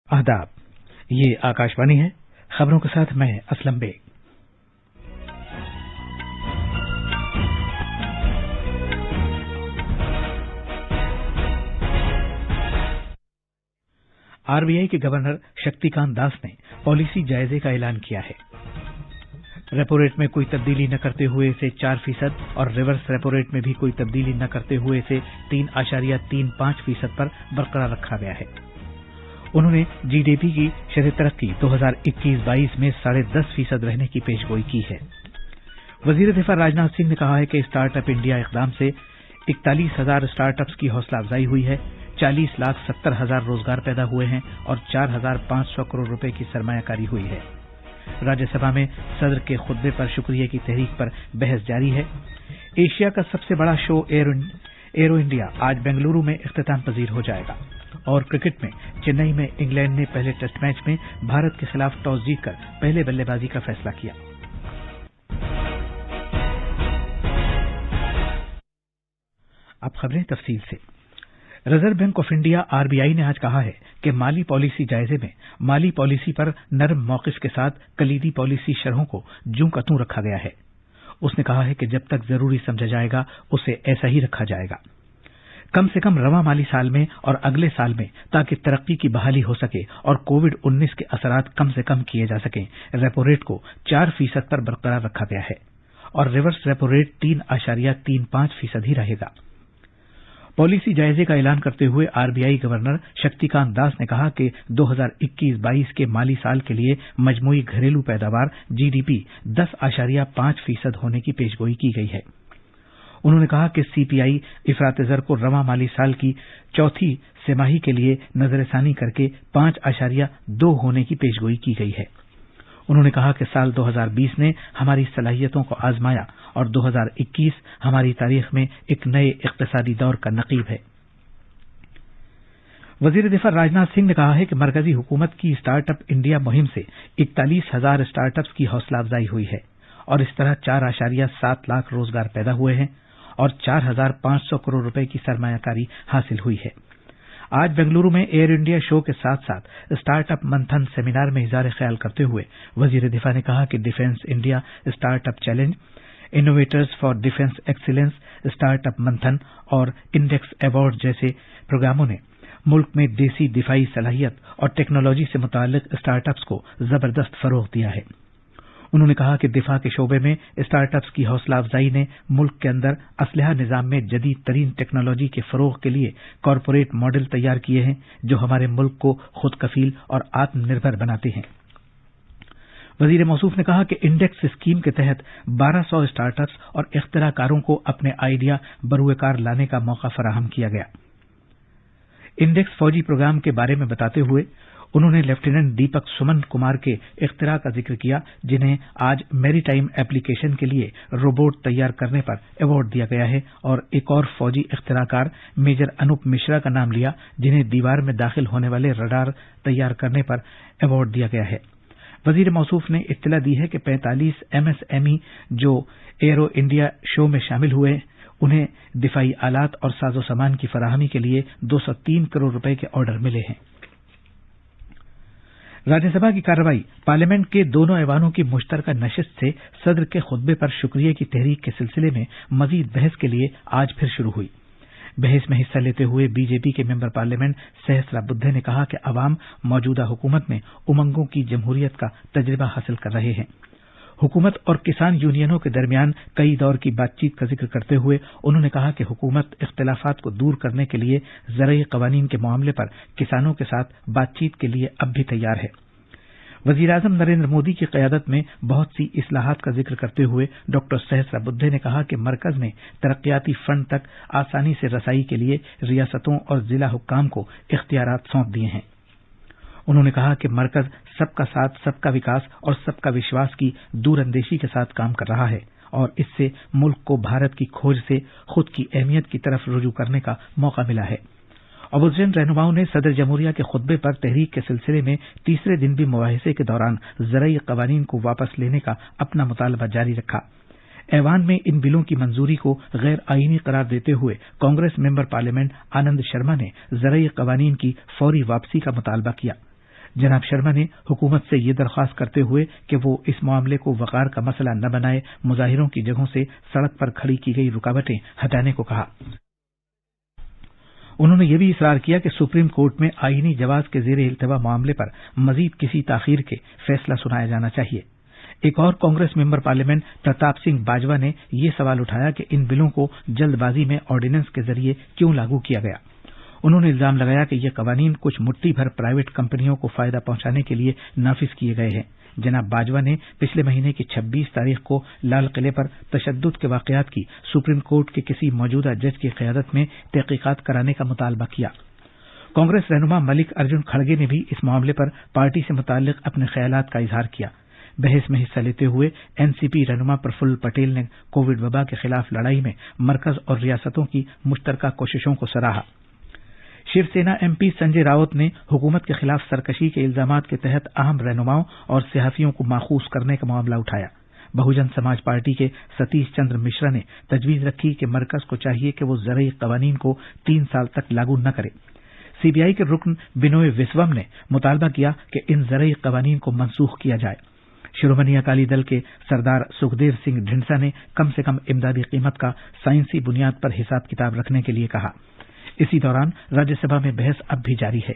आदाब, ये आकाशवाणी है। खबरों के साथ मैं असलम बेग। आरबीआई के गवर्नर शक्तिकांत दास ने पॉलिसी जायजे का ऐलान किया है। रेपो रेट में कोई तब्दीली न करते हुए इसे 4% और रिवर्स रेपो रेट में भी कोई तब्दीली न करते हुए इसे 3.35% पर बरकरार रखा गया है। उन्होंने जीडीपी की शरह तरक्की 2021-22 में 10.5% रहने की पेशगोई की है। वजीर दिफा राजनाथ सिंह ने कहा है कि स्टार्टअप इंडिया इकदाम से 41,000 स्टार्टअप्स की हौसला अफजाई हुई है, 40,70,000 रोजगार पैदा हुए हैं और 4,500 करोड़ रुपए की सरमायाकारी हुई है। राज्यसभा में सदर के खुतबे पर शुक्रिया की तहरीक पर बहस जारी है। एशिया का सबसे बड़ा शो एरो इंडिया आज बेंगलुरु में इख्तिताम पजीर हो जाएगा। और क्रिकेट में चेन्नई में इंग्लैंड ने पहले टेस्ट मैच में भारत के खिलाफ टॉस जीतकर पहले बल्लेबाजी का फैसला किया। अब खबरें तफसील से। Reserve bank of India RBI ने आज कहा है कि माली पॉलिसी जायजे में माली पॉलिसी पर नरम मौकिफ के साथ कलीदी पॉलिसी शरहों को जूं का तूं रखा गया है। उसने कहा है कि जब तक जरूरी समझा जाएगा उसे ऐसा ही रखा जाएगा, कम से कम रवां माली साल में और अगले साल में, ताकि तरक्की की बहाली हो सके और कोविड-19 के असरात कम से कम किए जा सकें। रेपो रेट को 4% पर बरकरार रखा गया है और रिवर्स रेपो रेट 3.35% ही रहेगा। पॉलिसी जायजे का ऐलान करते हुए आरबीआई गवर्नर शक्तिकांत दास ने कहा कि 2021-22 के माली साल के लिए मजमूई घरेलू पैदावार जीडीपी 10.5% होने की पेशगोई की गई है। उन्होंने कहा कि सीपीआई इफरात ज़र को रवां माली साल की चौथी तिमाही के लिए नजरसानी करके 5.2 होने की पेशगोई की गई है। उन्होंने कहा कि साल 2020 ने हमारी सलाहियतों को आजमाया और 2021 हमारी तारीख में एक नए इक्तिसादी दौर का नकीब है। वजीर दिफा राजनाथ सिंह ने कहा है कि मरकजी हुकूमत की स्टार्टअप इंडिया मुहिम से 41,000 स्टार्टअप्स की हौसला अफजाई हुई है और इस तरह 4.7 लाख रोजगार पैदा हुए हैं और 4,500 करोड़ रुपए की सरमायाकारी हासिल हुई है। आज बेंगलुरु में एयर इंडिया शो के साथ साथ स्टार्टअप मंथन सेमिनार में इज़हार ख्याल करते हुए वजीर दिफा ने कहा कि defence India startup challenge, innovators for defence excellence, startup मंथन और इंडेक्स अवार्ड जैसे प्रोग्रामों ने मुल्क में देसी दिफाई सलाहियत और टेक्नोलॉजी से मुताल्लिक स्टार्टअप्स को जबरदस्त फरोग दिया है। उन्होंने कहा कि दिफा के शोबे में स्टार्टअप्स की हौसला अफजाई ने मुल्क के अंदर असलहा निजाम में जदीद तरीन टेक्नोलॉजी के फरोग के लिए कॉरपोरेट मॉडल तैयार किए हैं जो हमारे मुल्क को खुद कफील और आत्मनिर्भर बनाते हैं। वजीर मौसूफ ने कहा कि इंडेक्स स्कीम के तहत 1200 स्टार्टअप्स और इख्तिराकारों को अपने आइडिया बरूएकार लाने का मौका फराहम किया गया। इंडेक्स फौजी प्रोग्राम के बारे में बताते हुए उन्होंने लेफ्टिनेंट दीपक सुमन कुमार के इख्तिरा का जिक्र किया, जिन्हें आज मैरीटाइम एप्लीकेशन के लिए रोबोट तैयार करने पर अवार्ड दिया गया है, और एक और फौजी इख्तिराकार मेजर अनूप मिश्रा का नाम लिया, जिन्हें दीवार में दाखिल होने वाले रडार तैयार करने पर अवार्ड दिया गया है। वजीर मौसूफ ने इत्तला दी है कि 45 एमएसएमई जो एरो इंडिया शो में शामिल हुए उन्हें दिफाई आलात और साजो सामान की फराहमी के लिए 203 करोड़ रुपए के ऑर्डर मिले हैं। राज्यसभा की कार्रवाई पार्लियामेंट के दोनों ऐवानों की मुश्तरका नशिस्त से सदर के खुतबे पर शुक्रिया की तहरीक के सिलसिले में मजीद बहस के लिए आज फिर शुरू हुई। बहस में हिस्सा लेते हुए बीजेपी के मेंबर पार्लियामेंट सहस्रा बुद्धे ने कहा कि अवाम मौजूदा हुकूमत में उमंगों की जमहूरियत का तजर्बा हासिल कर रहे हैं। हुकूमत और किसान यूनियनों के दरमियान कई दौर की बातचीत का जिक्र करते हुए उन्होंने कहा कि हुकूमत इख्तिलाफात को दूर करने के लिए ज़रई क़वानीन के मामले पर किसानों के साथ बातचीत के लिए अब भी तैयार है। वज़ीर-ए-आज़म नरेंद्र मोदी की क़यादत में बहुत सी इस्लाहात का जिक्र करते हुए डॉक्टर सहस्रा बुद्धे ने कहा कि मरकज ने तरक्याती फंड तक आसानी से रसाई के लिए रियासतों और जिला हुक्काम को इख्तियारात सौंप दिए हैं। उन्होंने कहा कि मरकज सबका साथ, सबका विकास और सबका विश्वास की दूरअंदेशी के साथ काम कर रहा है और इससे मुल्क को भारत की खोज से खुद की अहमियत की तरफ रुजू करने का मौका मिला है। अपोजिशन रहनुमाओं ने सदर जमहूरिया के खुतबे पर तहरीक के सिलसिले में तीसरे दिन भी मुबाहिसे के दौरान ज़रई क़वानीन को वापस लेने का अपना मुतालबा जारी रखा। ऐवान में इन बिलों की मंजूरी को गैर आईनी करार देते हुए कांग्रेस मेंबर पार्लियामेंट आनंद शर्मा ने ज़रई क़वानीन की फौरी वापसी का मुतालबा किया। जनाब शर्मा ने हुकूमत से ये दरख्वास्त करते हुए कि वो इस मामले को वक़ार का मसला न बनाए, मुजाहिरों की जगहों से सड़क पर खड़ी की गई रुकावटें हटाने को कहा। उन्होंने यह भी इसरार किया कि सुप्रीम कोर्ट में आईनी जवाज के ज़ेरे इल्तिवा मामले पर मजीद किसी ताखीर के फैसला सुनाया जाना चाहिए। एक और कांग्रेस मेंबर पार्लियामेंट प्रताप सिंह बाजवा ने यह सवाल उठाया कि इन बिलों को जल्दबाजी में ऑर्डिनेंस के जरिए क्यों लागू किया गया। उन्होंने इल्जाम लगाया कि ये कवानीन कुछ मुट्ठी भर प्राइवेट कंपनियों को फायदा पहुंचाने के लिए नाफिज किए गए हैं। जनाब बाजवा ने पिछले महीने की 26 तारीख को लाल किले पर तशद्दुद के वाकयात की सुप्रीम कोर्ट के किसी मौजूदा जज की क़यादत में तहकीकात कराने का मुतालबा किया। कांग्रेस रहनुमा मलिक अर्जुन खड़गे ने भी इस मामले पर पार्टी से मुताल्लिक अपने ख्यालात का इजहार किया। बहस में हिस्सा लेते हुए एनसीपी रहनुमा प्रफुल्ल पटेल ने कोविड वबा के खिलाफ लड़ाई में मरकज और रियासतों की मुश्तरका कोशिशों को सराहा। शिवसेना एमपी संजय राउत ने हुकूमत के खिलाफ सरकशी के इल्जामात के तहत अहम रहनुमाओं और सहाफियों को माखूज करने का मामला उठाया। बहुजन समाज पार्टी के सतीश चंद्र मिश्रा ने तजवीज रखी कि मरकज को चाहिए कि वो ज़रई कवानीन को 3 साल तक लागू न करे। सीबीआई के रुकन बिनोय विश्वम ने मुतालबा किया कि इन ज़रई कवानीन को मनसूख किया जाए। शिरोमणि अकाली दल के सरदार सुखदेव सिंह ढिंडसा ने कम से कम इमदादी कीमत का साइंसी बुनियाद पर हिसाब किताब रखने के लिए कहा। इसी दौरान राज्यसभा में बहस अब भी जारी है।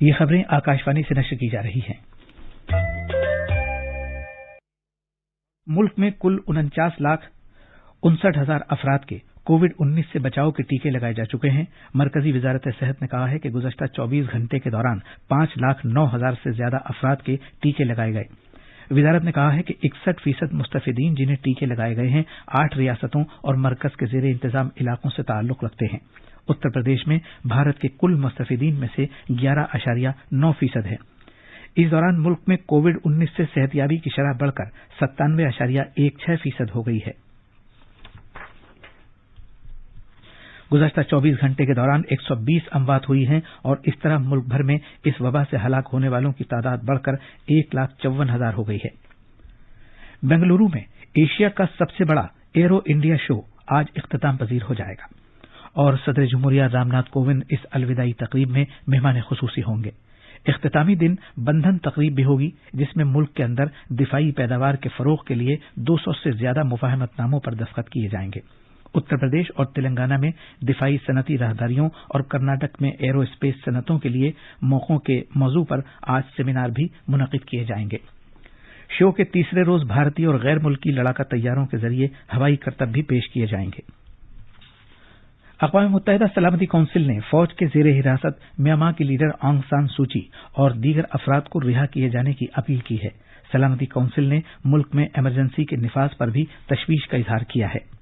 ये खबरें आकाशवाणी से नशर की जा रही हैं। मुल्क में कुल 49,59,000 अफराद के कोविड-19 से बचाव के टीके लगाए जा चुके हैं। मरकजी वजारत सेहत ने कहा है कि गुज़श्ता 24 घंटे के दौरान 5,09,000 से ज्यादा अफराद के टीके लगाए गए। वजारत ने कहा है कि 61% मुस्तफिदीन जिन्हें टीके लगाए गए हैं 8 रियासतों और मरकज के ज़ेरे इंतजाम इलाकों से ताल्लुक रखते हैं। उत्तर प्रदेश में भारत के कुल मुस्तफिदीन में से 11.9% है। इस दौरान मुल्क में कोविड-19 से सेहतयाबी की शरह बढ़कर 97.16% हो गई है। गुज़श्ता 24 घंटे के दौरान 120 अमवात हुई हैं और इस तरह मुल्क भर में इस वबा से हलाक होने वालों की तादाद बढ़कर 1,54,000 हो गई है। बेंगलुरु में एशिया का सबसे बड़ा एरो इंडिया शो आज इख्तिताम पजीर हो जाएगा और सदर जमहूरिया रामनाथ कोविंद इस अलविदाई तकरीब में मेहमान खुसूसी होंगे। इख्तितामी दिन बंधन तकरीब भी होगी, जिसमें मुल्क के अंदर दिफाई पैदावार के फरोग के लिए 200 से ज्यादा मुफाहमतनामों पर दस्तखत किए जाएंगे। उत्तर प्रदेश और तेलंगाना में दिफाई सनती राहदारियों और कर्नाटक में एरो स्पेस सनतों के लिए मौकों के मौजू पर आज सेमिनार भी मुनक़िद किए जाएंगे। शो के तीसरे रोज भारतीय और गैर मुल्की लड़ाका तैयारों के जरिए हवाई करतब भी पेश किए जाएंगे। अक़वाम मुत्तहिदा सलामती कौंसिल ने फौज के ज़ेरे हिरासत म्यांमार की लीडर आंग सान सूची और दीगर अफराद को रिहा किए जाने की अपील की है। सलामती कौंसिल ने मुल्क में इमरजेंसी के निफाज पर भी तशवीश का इजहार किया है।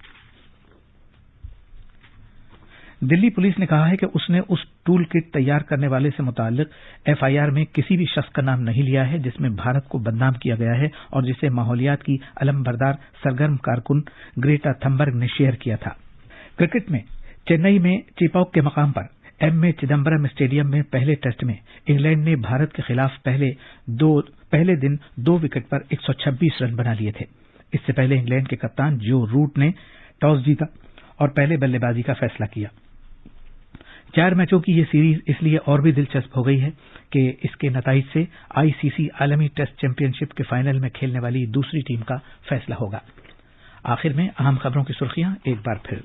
दिल्ली पुलिस ने कहा है कि उसने उस टूल किट तैयार करने वाले से मुताल्लिक एफआईआर में किसी भी शख्स का नाम नहीं लिया है जिसमें भारत को बदनाम किया गया है और जिसे माहौलियात की अलमबरदार सरगर्म कारकुन ग्रेटा थम्बर्ग ने शेयर किया था। क्रिकेट में चेन्नई में चेपॉक के मकाम पर एमए चिदम्बरम स्टेडियम में पहले टेस्ट में इंग्लैंड ने भारत के खिलाफ पहले दिन 2 विकेट पर 126 रन बना लिए थे। इससे पहले इंग्लैंड के कप्तान जो रूट ने टॉस जीता और पहले बल्लेबाजी का फैसला किया। 4 मैचों की यह सीरीज इसलिए और भी दिलचस्प हो गई है कि इसके नताइज से आईसीसी आलमी टेस्ट चैंपियनशिप के फाइनल में खेलने वाली दूसरी टीम का फैसला होगा। आखिर में अहम खबरों की सुर्खियां एक बार फिर।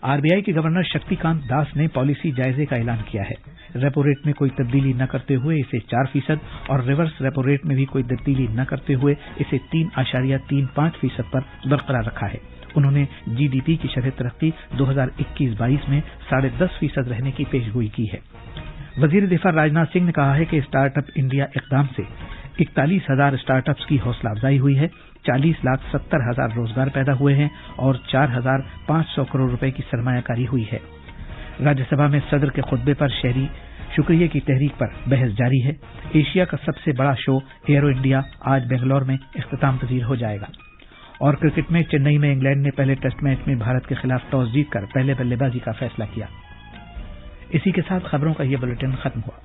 आरबीआई के गवर्नर शक्तिकांत दास ने पॉलिसी जायजे का ऐलान किया है। रेपो रेट में कोई तब्दीली न करते हुए इसे 4% और रिवर्स रेपो रेट में भी कोई तब्दीली न करते हुए इसे 3.35% पर बरकरार रखा है। उन्होंने जीडीपी की शरह तरक्की 2021-22 में 10.5% रहने की पेशगोई की है। वजीर दिफा राजनाथ सिंह ने कहा है कि स्टार्टअप इंडिया इक़दाम से 41,000 स्टार्टअप्स की हौसला अफजाई हुई है, 40,70,000 रोजगार पैदा हुए हैं और 4,500 करोड़ रुपए की सरमायाकारी हुई है। राज्यसभा में सदर के खुतबे पर शहरी शुक्रिया की तहरीक पर बहस जारी है। एशिया का सबसे बड़ा शो एरो इंडिया आज बेंगलौर में इख्तिताम पजीर हो जाएगा। और क्रिकेट में चेन्नई में इंग्लैंड ने पहले टेस्ट मैच में भारत के खिलाफ टॉस जीतकर पहले बल्लेबाजी का फैसला किया। इसी के साथ खबरों का यह बुलेटिन खत्म हुआ।